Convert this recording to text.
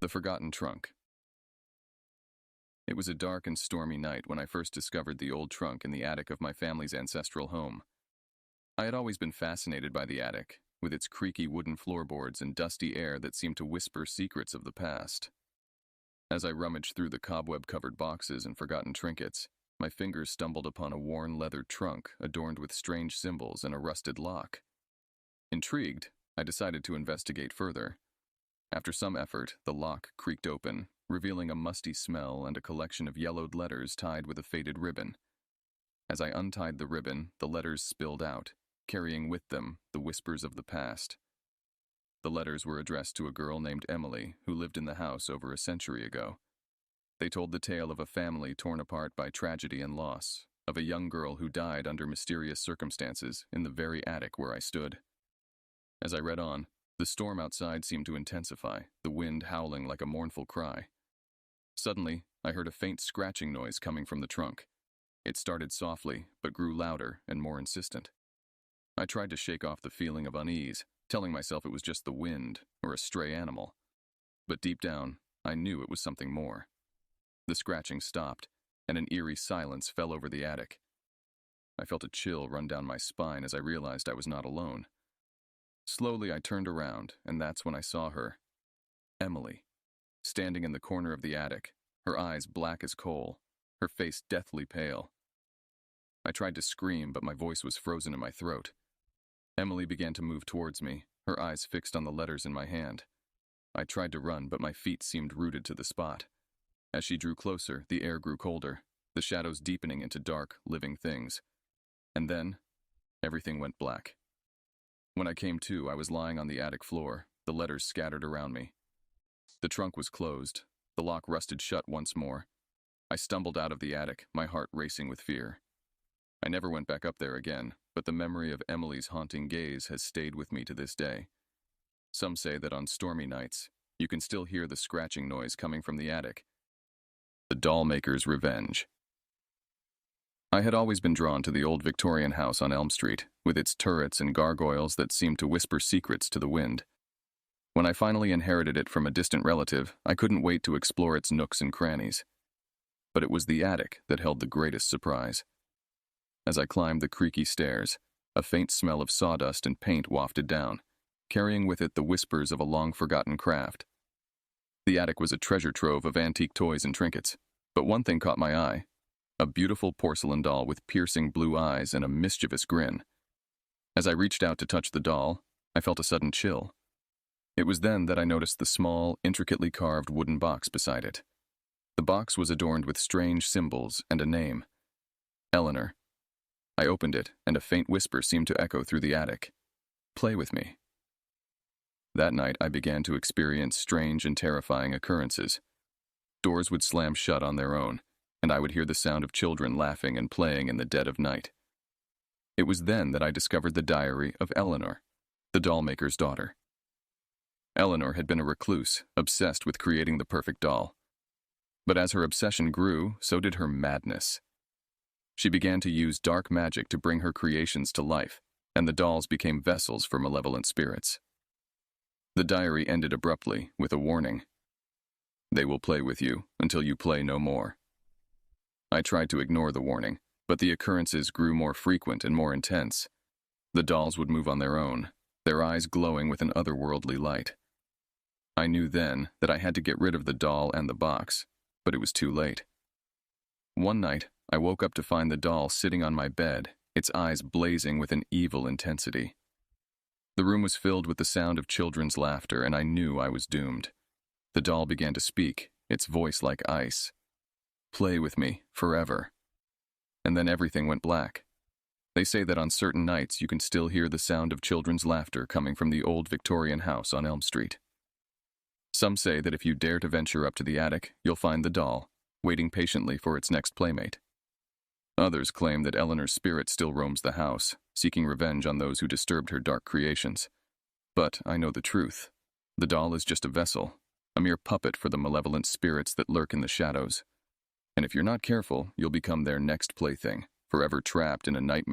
The Forgotten Trunk. It was a dark and stormy night when I first discovered the old trunk in the attic of my family's ancestral home. I had always been fascinated by the attic, with its creaky wooden floorboards and dusty air that seemed to whisper secrets of the past. As I rummaged through the cobweb-covered boxes and forgotten trinkets, my fingers stumbled upon a worn leather trunk adorned with strange symbols and a rusted lock. Intrigued, I decided to investigate further. After some effort, the lock creaked open, revealing a musty smell and a collection of yellowed letters tied with a faded ribbon. As I untied the ribbon, the letters spilled out, carrying with them the whispers of the past. The letters were addressed to a girl named Emily, who lived in the house over a century ago. They told the tale of a family torn apart by tragedy and loss, of a young girl who died under mysterious circumstances in the very attic where I stood. As I read on, the storm outside seemed to intensify, the wind howling like a mournful cry. Suddenly, I heard a faint scratching noise coming from the trunk. It started softly, but grew louder and more insistent. I tried to shake off the feeling of unease, telling myself it was just the wind or a stray animal. But deep down, I knew it was something more. The scratching stopped, and an eerie silence fell over the attic. I felt a chill run down my spine as I realized I was not alone. Slowly, I turned around, and that's when I saw her. Emily, standing in the corner of the attic, her eyes black as coal, her face deathly pale. I tried to scream, but my voice was frozen in my throat. Emily began to move towards me, her eyes fixed on the letters in my hand. I tried to run, but my feet seemed rooted to the spot. As she drew closer, the air grew colder, the shadows deepening into dark, living things. And then, everything went black. When I came to, I was lying on the attic floor, the letters scattered around me. The trunk was closed, the lock rusted shut once more. I stumbled out of the attic, my heart racing with fear. I never went back up there again, but the memory of Emily's haunting gaze has stayed with me to this day. Some say that on stormy nights, you can still hear the scratching noise coming from the attic. The doll maker's revenge. I had always been drawn to the old Victorian house on Elm Street, with its turrets and gargoyles that seemed to whisper secrets to the wind. When I finally inherited it from a distant relative, I couldn't wait to explore its nooks and crannies. But it was the attic that held the greatest surprise. As I climbed the creaky stairs, a faint smell of sawdust and paint wafted down, carrying with it the whispers of a long-forgotten craft. The attic was a treasure trove of antique toys and trinkets, but one thing caught my eye. A beautiful porcelain doll with piercing blue eyes and a mischievous grin. As I reached out to touch the doll, I felt a sudden chill. It was then that I noticed the small, intricately carved wooden box beside it. The box was adorned with strange symbols and a name. Eleanor. I opened it, and a faint whisper seemed to echo through the attic. Play with me. That night, I began to experience strange and terrifying occurrences. Doors would slam shut on their own, and I would hear the sound of children laughing and playing in the dead of night. It was then that I discovered the diary of Eleanor, the doll-maker's daughter. Eleanor had been a recluse, obsessed with creating the perfect doll. But as her obsession grew, so did her madness. She began to use dark magic to bring her creations to life, and the dolls became vessels for malevolent spirits. The diary ended abruptly with a warning. They will play with you until you play no more. I tried to ignore the warning, but the occurrences grew more frequent and more intense. The dolls would move on their own, their eyes glowing with an otherworldly light. I knew then that I had to get rid of the doll and the box, but it was too late. One night, I woke up to find the doll sitting on my bed, its eyes blazing with an evil intensity. The room was filled with the sound of children's laughter, and I knew I was doomed. The doll began to speak, its voice like ice. Play with me, forever. And then everything went black. They say that on certain nights you can still hear the sound of children's laughter coming from the old Victorian house on Elm Street. Some say that if you dare to venture up to the attic, you'll find the doll, waiting patiently for its next playmate. Others claim that Eleanor's spirit still roams the house, seeking revenge on those who disturbed her dark creations. But I know the truth. The doll is just a vessel, a mere puppet for the malevolent spirits that lurk in the shadows. And if you're not careful, you'll become their next plaything, forever trapped in a nightmare